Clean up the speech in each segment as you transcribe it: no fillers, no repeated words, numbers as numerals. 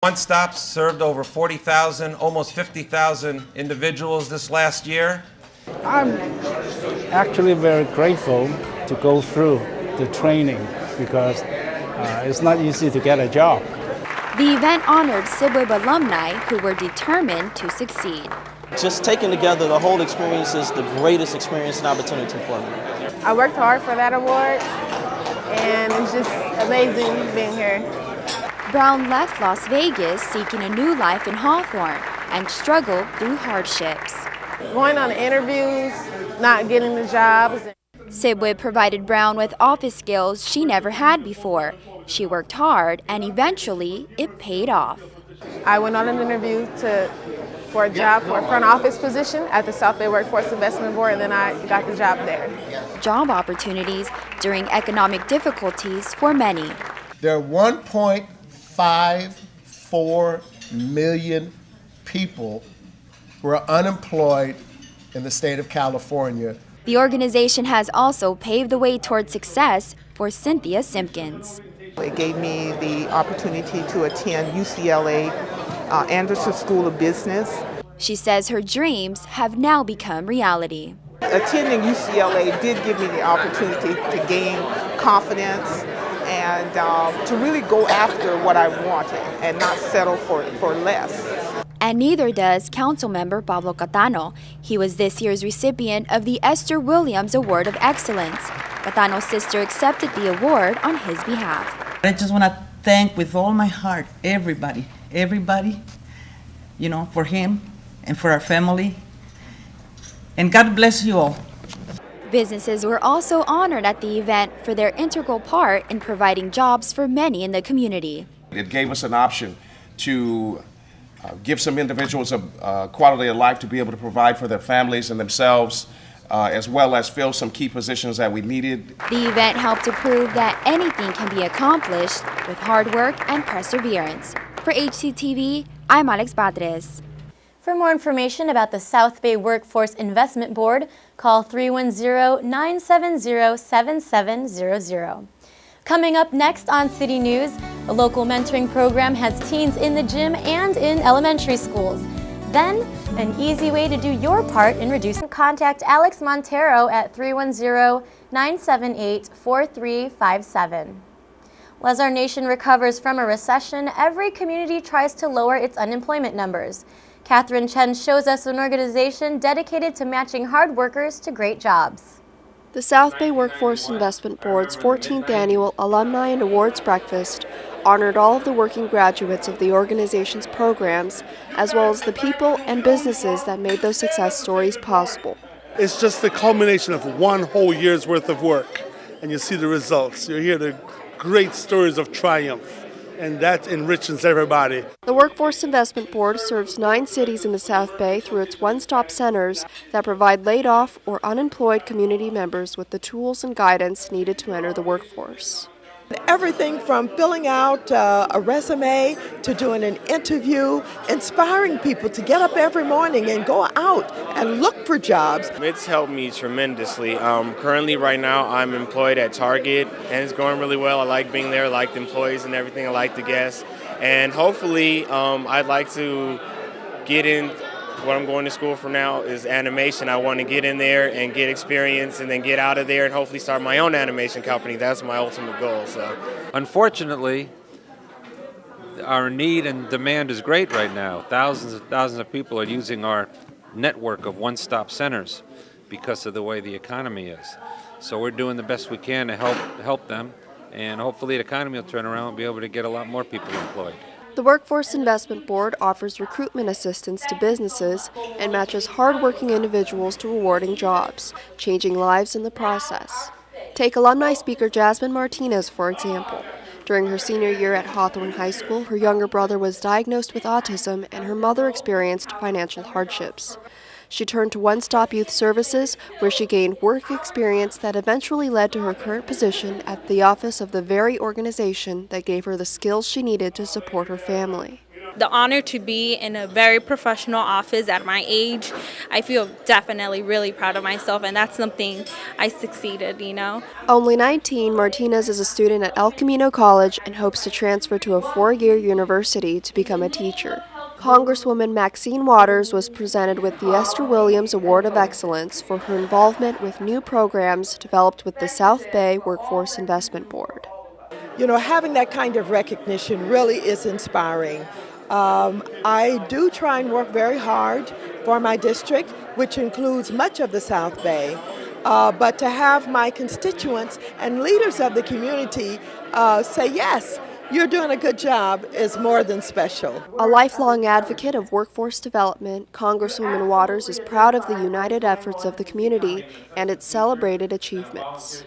One Stop served over 40,000, almost 50,000 individuals this last year. I'm actually very grateful to go through the training because it's not easy to get a job. The event honored SBWIB alumni who were determined to succeed. Just taking together the whole experience is the greatest experience and opportunity for me. I worked hard for that award, and it's just amazing being here. Brown left Las Vegas seeking a new life in Hawthorne and struggled through hardships. Going on interviews, not getting the jobs. SBWIB provided Brown with office skills she never had before. She worked hard and eventually it paid off. I went on an interview for a job for a front office position at the South Bay Workforce Investment Board, and then I got the job there. Job opportunities during economic difficulties for many. There are 1.54 million people who are unemployed in the state of California. The organization has also paved the way toward success for Cynthia Simpkins. It gave me the opportunity to attend UCLA Anderson School of Business. She says her dreams have now become reality. Attending UCLA did give me the opportunity to gain confidence and to really go after what I wanted and not settle for less. And neither does Councilmember Pablo Catano. He was this year's recipient of the Esther Williams Award of Excellence. Catano's sister accepted the award on his behalf. I just want to thank with all my heart everybody, for him and for our family. And God bless you all. Businesses were also honored at the event for their integral part in providing jobs for many in the community. It gave us an option to give some individuals a quality of life to be able to provide for their families and themselves, as well as fill some key positions that we needed. The event helped to prove that anything can be accomplished with hard work and perseverance. For HCTV, I'm Alex Batres. For more information about the South Bay Workforce Investment Board, call 310-970-7700. Coming up next on City News, a local mentoring program has teens in the gym and in elementary schools. Then, an easy way to do your part in reducing. Contact Alex Montero at 310-978-4357. As our nation recovers from a recession, every community tries to lower its unemployment numbers. Catherine Chen shows us an organization dedicated to matching hard workers to great jobs. The South Bay Workforce Investment Board's 14th Annual Alumni and Awards Breakfast honored all of the working graduates of the organization's programs, as well as the people and businesses that made those success stories possible. It's just the culmination of one whole year's worth of work, and you see the results. You hear the great stories of triumph, and that enriches everybody. The Workforce Investment Board serves 9 cities in the South Bay through its one-stop centers that provide laid-off or unemployed community members with the tools and guidance needed to enter the workforce. Everything from filling out a resume to doing an interview, inspiring people to get up every morning and go out and look for jobs. It's helped me tremendously. Currently right now I'm employed at Target and it's going really well. I like being there, I like the employees and everything, I like the guests. And hopefully I'd like to get in. What I'm going to school for now is animation. I want to get in there and get experience and then get out of there and hopefully start my own animation company. That's my ultimate goal. So, unfortunately, our need and demand is great right now. Thousands and thousands of people are using our network of one-stop centers because of the way the economy is. So we're doing the best we can to help them, and hopefully the economy will turn around and be able to get a lot more people employed. The Workforce Investment Board offers recruitment assistance to businesses and matches hardworking individuals to rewarding jobs, changing lives in the process. Take alumni speaker Jasmine Martinez, for example. During her senior year at Hawthorne High School, her younger brother was diagnosed with autism and her mother experienced financial hardships. She turned to One Stop Youth Services, where she gained work experience that eventually led to her current position at the office of the very organization that gave her the skills she needed to support her family. the honor to be in a very professional office at my age. I feel definitely really proud of myself, and that's something I succeeded, you know. Only 19, Martinez is a student at El Camino College and hopes to transfer to a 4-year university to become a teacher. Congresswoman Maxine Waters was presented with the Esther Williams Award of Excellence for her involvement with new programs developed with the South Bay Workforce Investment Board. You know, having that kind of recognition really is inspiring. I do try and work very hard for my district, which includes much of the South Bay. But to have my constituents and leaders of the community say, yes, you're doing a good job is more than special. A lifelong advocate of workforce development, Congresswoman Waters is proud of the united efforts of the community and its celebrated achievements.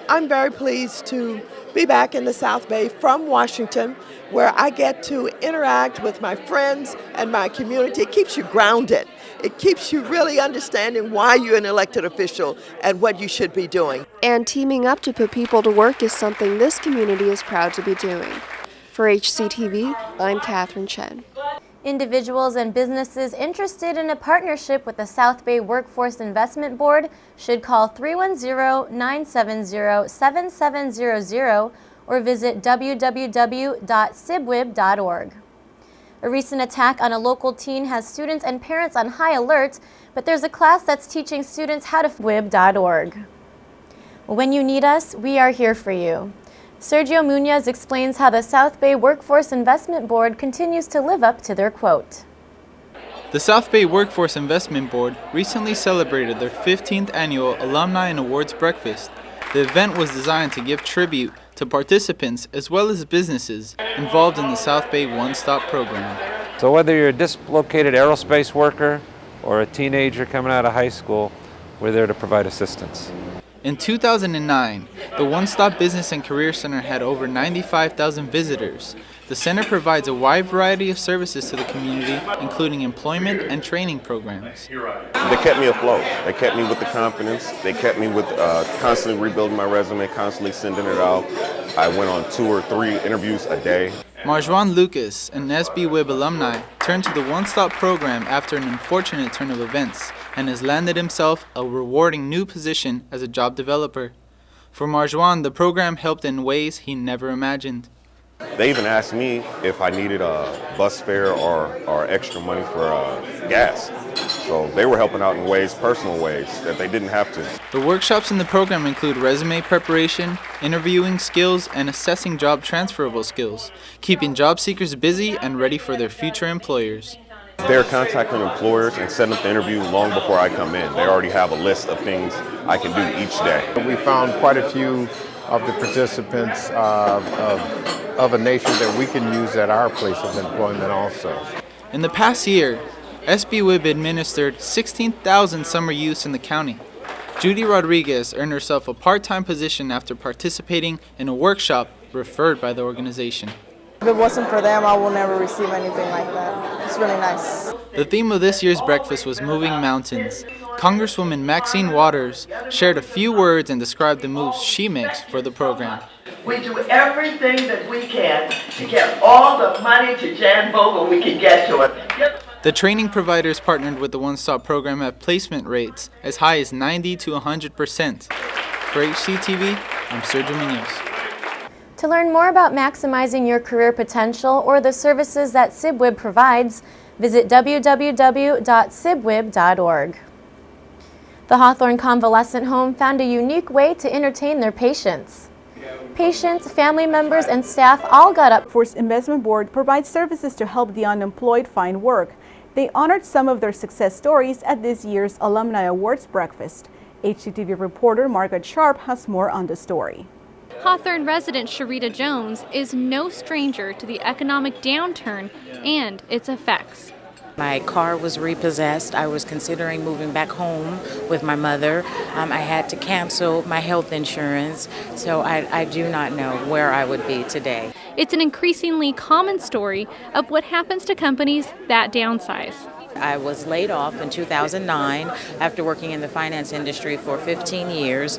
I'm very pleased to be back in the South Bay from Washington, where I get to interact with my friends and my community. It keeps you grounded. It keeps you really understanding why you're an elected official and what you should be doing. And teaming up to put people to work is something this community is proud to be doing. For HCTV, I'm Catherine Chen. Individuals and businesses interested in a partnership with the South Bay Workforce Investment Board should call 310-970-7700 or visit www.sbwib.org. A recent attack on a local teen has students and parents on high alert, but there's a class that's teaching students how to SBWIB.org. When you need us, we are here for you. Sergio Munoz explains how the South Bay Workforce Investment Board continues to live up to their quote. The South Bay Workforce Investment Board recently celebrated their 15th annual Alumni and Awards Breakfast. The event was designed to give tribute to participants as well as businesses involved in the South Bay One Stop program. So whether you're a dislocated aerospace worker or a teenager coming out of high school, we're there to provide assistance. In 2009, the One Stop Business and Career Center had over 95,000 visitors. The center provides a wide variety of services to the community, including employment and training programs. They kept me afloat. They kept me with the confidence. They kept me with constantly rebuilding my resume, constantly sending it out. I went on 2 or 3 interviews a day. Marjuan Lucas, an SBWIB alumni, turned to the One Stop program after an unfortunate turn of events and has landed himself a rewarding new position as a job developer. For Marjuan, the program helped in ways he never imagined. They even asked me if I needed a bus fare or extra money for gas. So they were helping out in ways, personal ways, that they didn't have to. The workshops in the program include resume preparation, interviewing skills, and assessing job transferable skills, keeping job seekers busy and ready for their future employers. They're contacting employers and setting up the interview long before I come in. They already have a list of things I can do each day. We found quite a few of the participants of a nation that we can use at our place of employment also. In the past year, SBWIB administered 16,000 summer youths in the county. Judy Rodriguez earned herself a part-time position after participating in a workshop referred by the organization. If it wasn't for them, I will never receive anything like that. It's really nice. The theme of this year's breakfast was Moving Mountains. Congresswoman Maxine Waters shared a few words and described the moves she makes for the program. We do everything that we can to get all the money to Jan Vogel we can get to it. The training providers partnered with the One Stop program at placement rates as high as 90 to 100%. For HCTV, I'm Sergio Munoz. To learn more about maximizing your career potential or the services that SBWIB provides, visit www.sbwib.org. The Hawthorne Convalescent Home found a unique way to entertain their patients. Patients, family members, and staff all got up. Workforce Investment Board provides services to help the unemployed find work. They honored some of their success stories at this year's Alumni Awards Breakfast. HCTV reporter Margaret Sharp has more on the story. Hawthorne resident Sharita Jones is no stranger to the economic downturn and its effects. My car was repossessed. I was considering moving back home with my mother. I had to cancel my health insurance, so I do not know where I would be today. It's an increasingly common story of what happens to companies that downsize. I was laid off in 2009 after working in the finance industry for 15 years.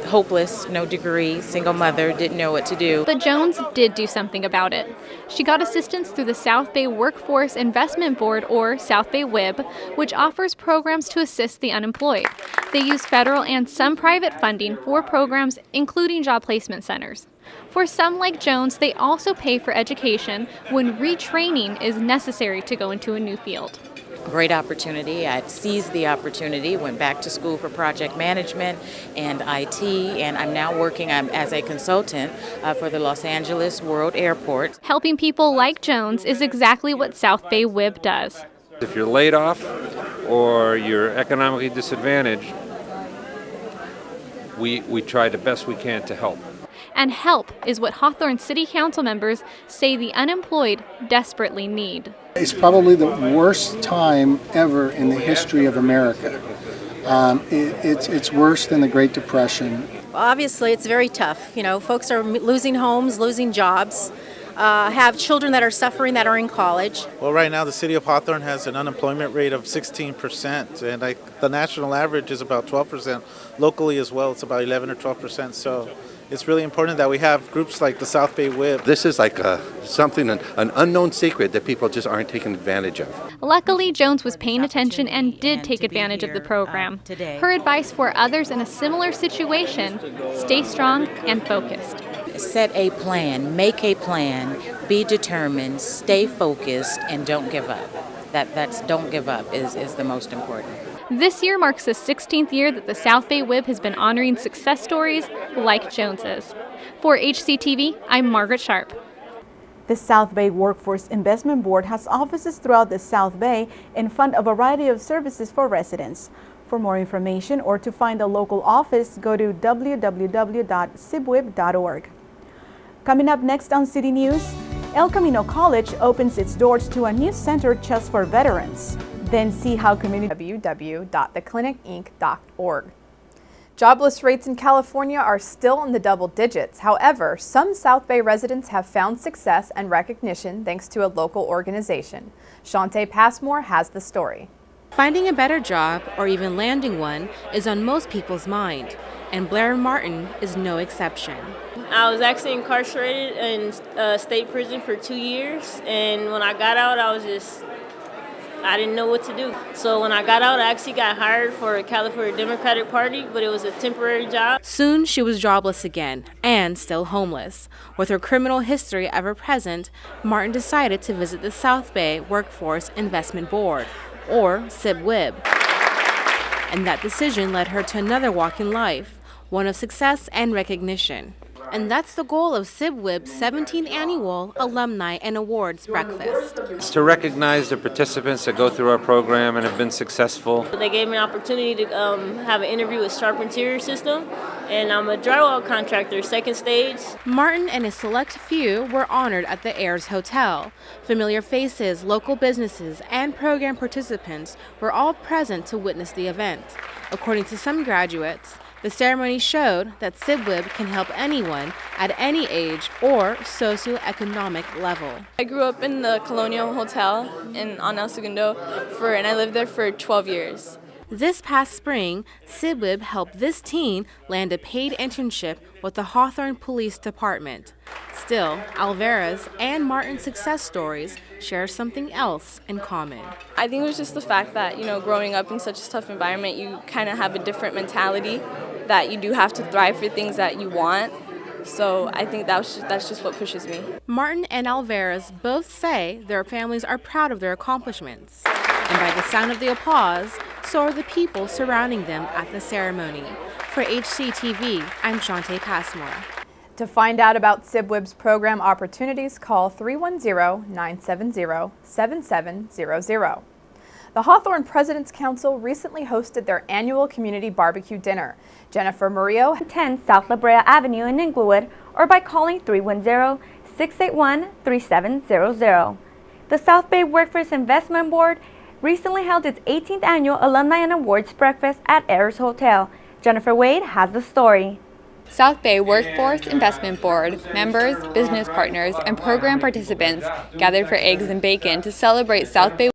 Hopeless, no degree, single mother, didn't know what to do. But Jones did do something about it. She got assistance through the South Bay Workforce Investment Board, or South Bay WIB, which offers programs to assist the unemployed. They use federal and some private funding for programs, including job placement centers. For some like Jones, they also pay for education when retraining is necessary to go into a new field. Great opportunity. I seized the opportunity, went back to school for project management and IT, and I'm now working as a consultant for the Los Angeles World Airport. Helping people like Jones is exactly what South Bay WIB does. If you're laid off or you're economically disadvantaged, we try the best we can to help. And help is what Hawthorne City Council members say the unemployed desperately need. It's probably the worst time ever in the history of America. It's worse than the Great Depression. Obviously, it's very tough. You know, folks are losing homes, losing jobs, have children that are suffering that are in college. Well, right now the city of Hawthorne has an unemployment rate of 16%, and the national average is about 12%. Locally as well, it's about 11 or 12%. So it's really important that we have groups like the South Bay WIB. This is like an unknown secret that people just aren't taking advantage of. Luckily, Jones was paying attention and did take advantage of the program. Her advice for others in a similar situation: stay strong and focused. Set a plan, make a plan, be determined, stay focused, and don't give up. That's don't give up is the most important. This year marks the 16th year that the South Bay WIB has been honoring success stories like Jones's. For HCTV, I'm Margaret Sharp. The South Bay Workforce Investment Board has offices throughout the South Bay and fund a variety of services for residents. For more information or to find a local office, go to www.sbwib.org. Coming up next on City News, El Camino College opens its doors to a new center just for veterans. Then see how www.theclinicinc.org. Jobless rates in California are still in the double digits. However, some South Bay residents have found success and recognition thanks to a local organization. Shantae Passmore has the story. Finding a better job, or even landing one, is on most people's mind, and Blair Martin is no exception. I was actually incarcerated in state prison for 2 years, and when I got out, I didn't know what to do. So when I got out, I actually got hired for the California Democratic Party, but it was a temporary job. Soon she was jobless again, and still homeless. With her criminal history ever present, Martin decided to visit the South Bay Workforce Investment Board, or SBWIB. And that decision led her to another walk in life, one of success and recognition. And that's the goal of SBWIB's 17th annual Alumni and Awards Breakfast. It's to recognize the participants that go through our program and have been successful. They gave me an opportunity to have an interview with Sharp Interior System, and I'm a drywall contractor, second stage. Martin and a select few were honored at the Ayers Hotel. Familiar faces, local businesses, and program participants were all present to witness the event. According to some graduates, the ceremony showed that SBWIB can help anyone at any age or socioeconomic level. I grew up in the Colonial Hotel on El Segundo, and I lived there for 12 years. This past spring, SBWIB helped this teen land a paid internship with the Hawthorne Police Department. Still, Alvarez and Martin's success stories share something else in common. I think it was just the fact that, growing up in such a tough environment, you kind of have a different mentality, that you do have to thrive for things that you want. So I think that's just what pushes me. Martin and Alvarez both say their families are proud of their accomplishments. And by the sound of the applause, so are the people surrounding them at the ceremony. For HCTV, I'm Shantae Passmore. To find out about SBWIB's program opportunities, call 310-970-7700. The Hawthorne President's Council recently hosted their annual community barbecue dinner. Jennifer Murillo, 10 South La Brea Avenue in Inglewood, or by calling 310-681-3700. The South Bay Workforce Investment Board recently held its 18th annual Alumni and Awards Breakfast at Ayers Hotel. Jennifer Wade has the story. South Bay Workforce Investment Board members, business partners, and program participants gathered for eggs and bacon to celebrate South Bay